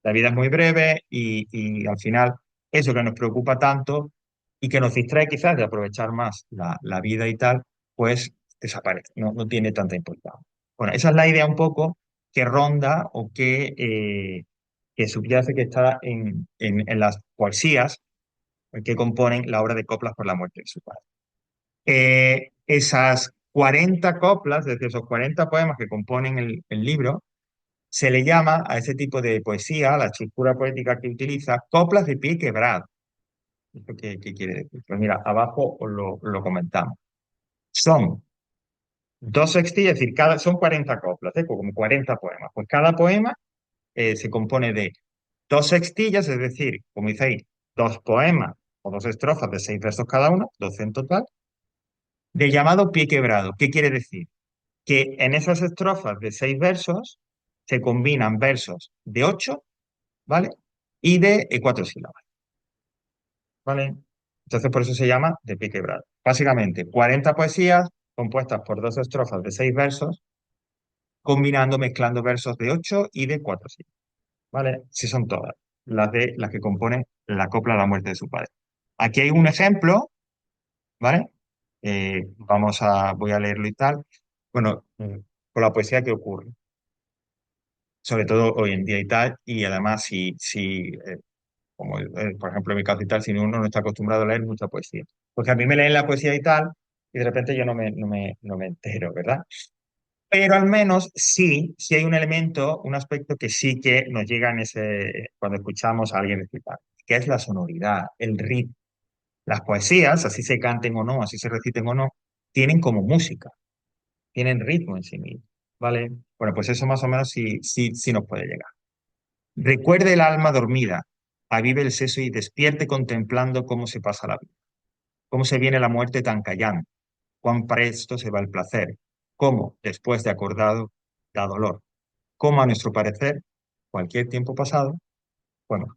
La vida es muy breve y al final eso que nos preocupa tanto y que nos distrae quizás de aprovechar más la vida y tal, pues desaparece, no tiene tanta importancia. Bueno, esa es la idea un poco que ronda o que subyace que está en las poesías que componen la obra de Coplas por la muerte de su padre. Esas 40 coplas, es decir, esos 40 poemas que componen el libro, se le llama a ese tipo de poesía, a la estructura poética que utiliza, coplas de pie quebrado. ¿Esto qué quiere decir? Pues mira, abajo os lo comentamos. Son dos sextillas, es decir, son 40 coplas, como 40 poemas. Pues cada poema se compone de dos sextillas, es decir, como dice ahí, dos poemas o dos estrofas de 6 versos cada uno, 12 en total, del llamado pie quebrado. ¿Qué quiere decir? Que en esas estrofas de 6 versos se combinan versos de 8, ¿vale? Y de 4 sílabas, ¿vale? Entonces por eso se llama de pie quebrado. Básicamente, 40 poesías compuestas por dos estrofas de 6 versos, combinando, mezclando versos de 8 y de 4 sílabas, ¿vale? Si son todas las que componen la copla a la muerte de su padre. Aquí hay un ejemplo, ¿vale? Voy a leerlo y tal. Bueno, con la poesía que ocurre, sobre todo hoy en día y tal, y además si como por ejemplo en mi caso y tal, si uno no está acostumbrado a leer mucha poesía. Porque a mí me leen la poesía y tal, y de repente yo no me entero, ¿verdad? Pero al menos sí hay un elemento, un aspecto que sí que nos llega cuando escuchamos a alguien recitar, que es la sonoridad, el ritmo. Las poesías, así se canten o no, así se reciten o no, tienen como música, tienen ritmo en sí mismo, ¿vale? Bueno, pues eso más o menos sí nos puede llegar. Recuerde el alma dormida, avive el seso y despierte contemplando cómo se pasa la vida, cómo se viene la muerte tan callante, cuán presto se va el placer, cómo, después de acordado, da dolor, cómo a nuestro parecer, cualquier tiempo pasado, bueno,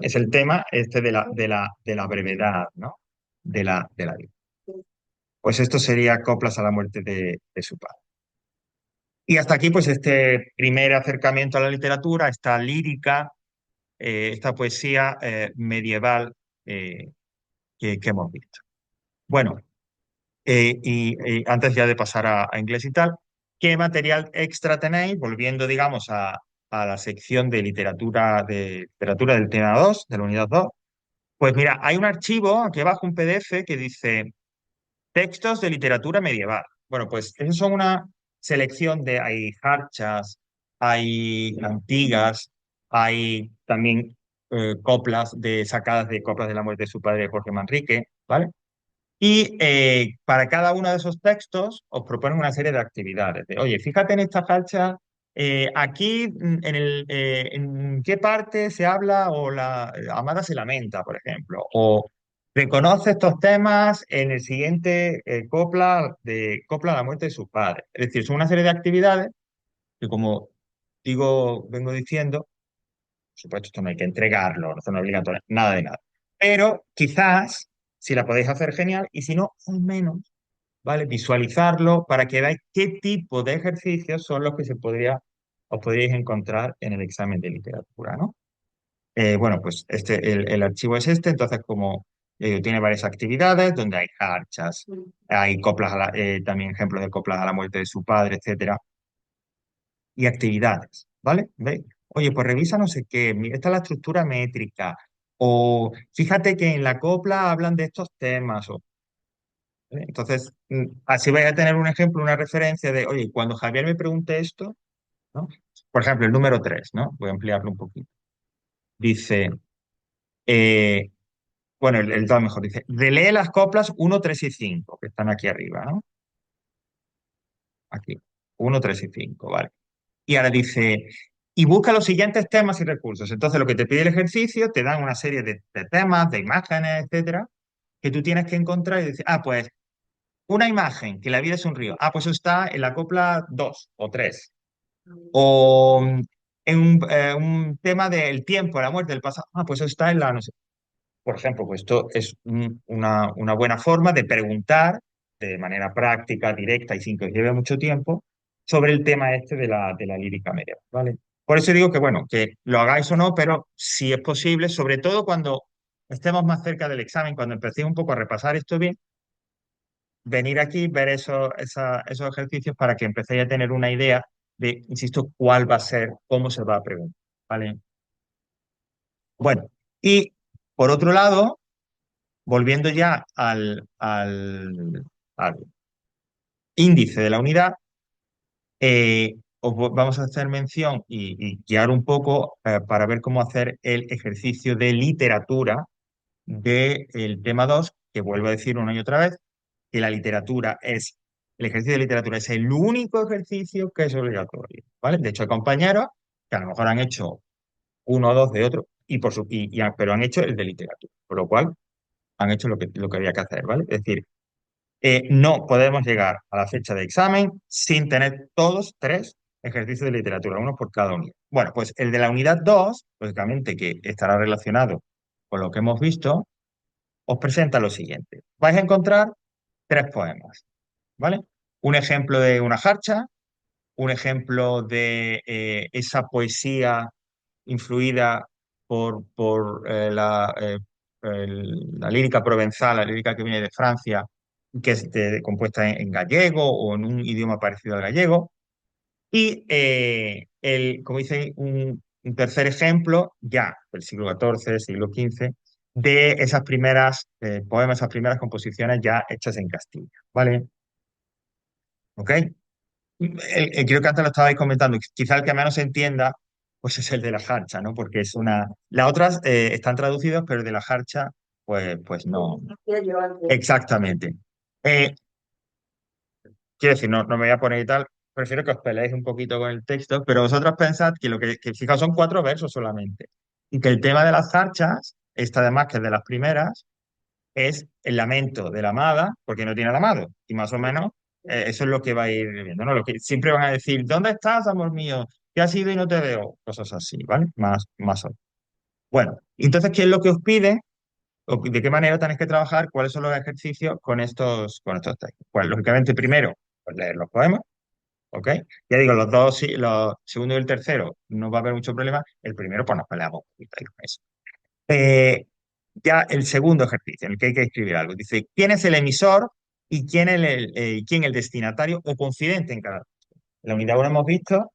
es el tema este de la brevedad, ¿no? De la vida. Pues esto sería Coplas a la muerte de su padre. Y hasta aquí, pues, este primer acercamiento a la literatura, esta lírica, esta poesía medieval que hemos visto. Bueno, y antes ya de pasar a inglés y tal, ¿qué material extra tenéis? Volviendo, digamos, a la sección de literatura del tema 2 de la unidad 2. Pues mira, hay un archivo aquí abajo, un PDF que dice textos de literatura medieval. Bueno, pues esos son una selección de, hay jarchas, hay cantigas, hay también coplas sacadas de coplas de la muerte de su padre Jorge Manrique, ¿vale? Y para cada uno de esos textos os proponen una serie de actividades. Oye, fíjate en esta facha, aquí en qué parte se habla o la amada se lamenta, por ejemplo. O reconoce estos temas en el siguiente copla a la muerte de sus padres. Es decir, son una serie de actividades que, como vengo diciendo, por supuesto, esto no hay que entregarlo, no es obligatorio, nada de nada. Pero quizás, si la podéis hacer, genial, y si no, al menos, ¿vale? Visualizarlo para que veáis qué tipo de ejercicios son los que os podríais encontrar en el examen de literatura, ¿no? Bueno, pues el archivo es este, entonces como tiene varias actividades donde hay jarchas, hay coplas, también ejemplos de coplas a la muerte de su padre, etcétera, y actividades, ¿vale? ¿Veis? Oye, pues revisa no sé qué, mira, esta es la estructura métrica, o fíjate que en la copla hablan de estos temas, ¿vale? Entonces, así vais a tener un ejemplo, una referencia de, oye, cuando Javier me pregunte esto, ¿no? Por ejemplo, el número 3, ¿no? Voy a ampliarlo un poquito. Dice, eh, bueno, el 2 mejor, dice, relee las coplas uno 3 y 5 que están aquí arriba, ¿no? Aquí, uno 3 y 5, ¿vale? Y ahora dice, y busca los siguientes temas y recursos. Entonces, lo que te pide el ejercicio, te dan una serie de temas, de imágenes, etcétera, que tú tienes que encontrar y decir, ah, pues una imagen, que la vida es un río. Ah, pues eso está en la copla 2 o 3. O en un tema del tiempo, la muerte, del pasado. Ah, pues eso está en la, no sé. Por ejemplo, pues esto es una buena forma de preguntar de manera práctica, directa y sin que os lleve mucho tiempo sobre el tema este de la lírica medieval, ¿vale? Por eso digo que, bueno, que lo hagáis o no, pero si es posible, sobre todo cuando estemos más cerca del examen, cuando empecéis un poco a repasar esto bien, venir aquí, ver esos ejercicios para que empecéis a tener una idea de, insisto, cuál va a ser, cómo se va a preguntar, ¿vale? Bueno, y por otro lado, volviendo ya al índice de la unidad, vamos a hacer mención y guiar un poco para ver cómo hacer el ejercicio de literatura del tema 2 que vuelvo a decir una y otra vez, que el ejercicio de literatura es el único ejercicio que es obligatorio, ¿vale? De hecho, hay compañeros que a lo mejor han hecho uno o dos de otro, pero han hecho el de literatura, por lo cual han hecho lo que había que hacer, ¿vale? Es decir, no podemos llegar a la fecha de examen sin tener todos tres ejercicios de literatura, uno por cada unidad. Bueno, pues el de la unidad 2 lógicamente que estará relacionado con lo que hemos visto, os presenta lo siguiente. Vais a encontrar tres poemas, ¿vale? Un ejemplo de una jarcha, un ejemplo de esa poesía influida por la lírica provenzal, la lírica que viene de Francia, que es compuesta en gallego o en un idioma parecido al gallego. Y como dice, un tercer ejemplo, ya del siglo XIV, siglo XV, de esas primeras poemas, esas primeras composiciones ya hechas en Castilla, ¿vale? ¿Ok? Creo que antes lo estabais comentando, quizá el que menos se entienda, pues es el de la jarcha, ¿no? Porque es una... Las otras están traducidas, pero el de la jarcha, pues no. Yo antes. Exactamente. Eh, Quiero decir, no me voy a poner y tal, prefiero que os peleéis un poquito con el texto, pero vosotros pensad que fijaos, son cuatro versos solamente, y que el tema de las jarchas, esta además que es de las primeras, es el lamento de la amada, porque no tiene al amado, y más o menos eso es lo que va a ir viendo, ¿no? Lo que siempre van a decir, ¿dónde estás, amor mío? ¿Qué has ido y no te veo? Cosas así, ¿vale? Más o menos. Bueno, entonces, ¿qué es lo que os pide? ¿O de qué manera tenéis que trabajar? ¿Cuáles son los ejercicios con estos textos? Pues, lógicamente, primero, pues leer los poemas, ¿ok? Ya digo, los dos, sí, los segundo y el tercero, no va a haber mucho problema. El primero, pues nos peleamos un poquito ahí con eso. ya el segundo ejercicio en el que hay que escribir algo. Dice, ¿quién es el emisor y quién el destinatario o confidente en cada? En la unidad 1 hemos visto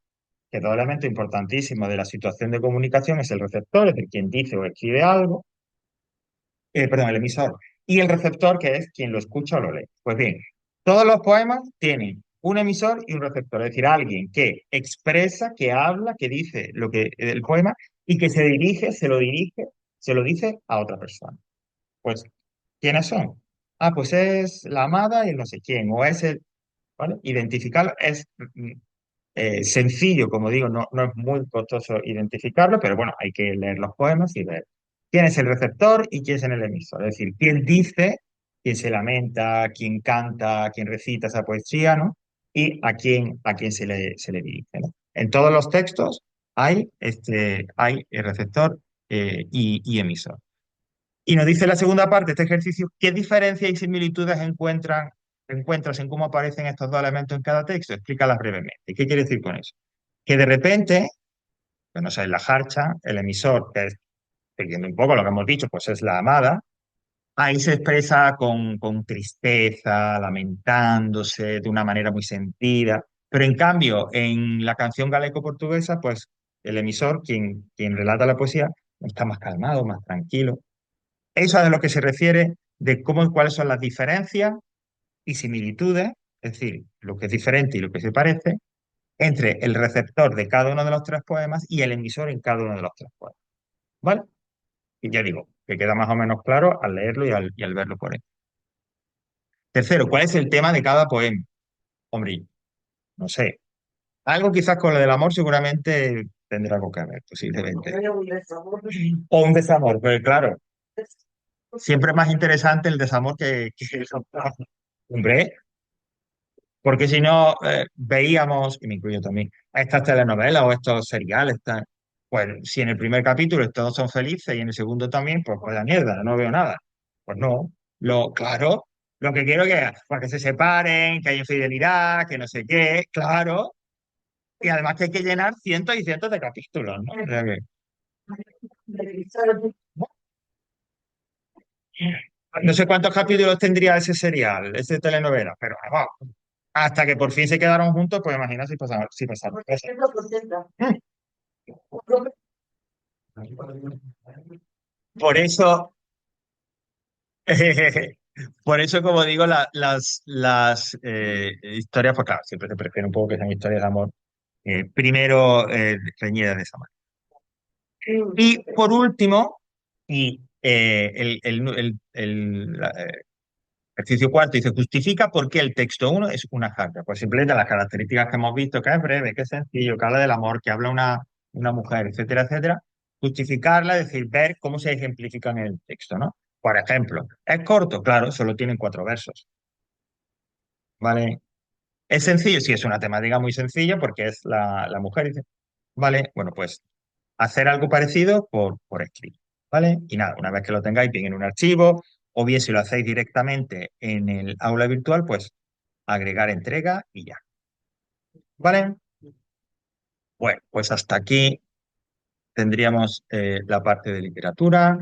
que dos elementos importantísimos de la situación de comunicación es el receptor, es decir, quien dice o escribe algo, perdón, el emisor, y el receptor, que es quien lo escucha o lo lee. Pues bien, todos los poemas tienen un emisor y un receptor, es decir, alguien que expresa, que habla, que dice lo que el poema y que se lo dice a otra persona. Pues, ¿quiénes son? Ah, pues es la amada y el no sé quién, o es el, ¿vale? Identificarlo es sencillo, como digo, no es muy costoso identificarlo, pero bueno, hay que leer los poemas y ver quién es el receptor y quién es el emisor. Es decir, quién dice, quién se lamenta, quién canta, quién recita esa poesía, ¿no? Y a quién se le dirige, ¿no? En todos los textos hay el receptor y emisor. Y nos dice la segunda parte de este ejercicio, ¿qué diferencias y similitudes encuentras en cómo aparecen estos dos elementos en cada texto? Explícalas brevemente. ¿Qué quiere decir con eso? Que de repente, pues no sé, en la jarcha, el emisor, que es, siguiendo un poco lo que hemos dicho, pues es la amada, ahí se expresa con tristeza, lamentándose de una manera muy sentida. Pero en cambio, en la canción galeco-portuguesa, pues el emisor, quien relata la poesía, está más calmado, más tranquilo. Eso es a lo que se refiere de cómo y cuáles son las diferencias y similitudes, es decir, lo que es diferente y lo que se parece, entre el receptor de cada uno de los tres poemas y el emisor en cada uno de los tres poemas. ¿Vale? Y ya digo, que queda más o menos claro al leerlo y al verlo por ahí. Tercero, ¿cuál es el tema de cada poema? Hombre, no sé. Algo quizás con lo del amor seguramente tendrá algo que ver, posiblemente. O un desamor, pero claro, siempre es más interesante el desamor que el amor. Hombre, porque si no, veíamos, y me incluyo también, a estas telenovelas o estos seriales, pues si en el primer capítulo todos son felices y en el segundo también, pues vaya mierda, no veo nada. Pues no, claro, lo que quiero que, pues, que se separen, que haya infidelidad, que no sé qué, claro, y además que hay que llenar cientos y cientos de capítulos, ¿no? O sea que, no sé cuántos capítulos tendría ese serial, ese telenovela, pero vamos, hasta que por fin se quedaron juntos, pues imagina si pasaron cosas. Por eso, por eso, como digo, las historias, pues claro, siempre se prefiere un poco que sean historias de amor, primero reñidas de esa manera. Y por último, y ejercicio cuarto dice, justifica por qué el texto uno es una jarra. Pues simplemente las características que hemos visto, que es breve, que es sencillo, que habla del amor, que habla una mujer, etcétera, etcétera, justificarla, es decir, ver cómo se ejemplifica en el texto, ¿no? Por ejemplo, es corto, claro, solo tienen 4 versos, ¿vale? Es sencillo, sí, es una temática muy sencilla porque es la mujer, dice, ¿vale? Bueno, pues hacer algo parecido por escrito, ¿vale? Y nada, una vez que lo tengáis bien en un archivo, o bien si lo hacéis directamente en el aula virtual, pues agregar entrega y ya, ¿vale? Bueno, pues hasta aquí tendríamos la parte de literatura.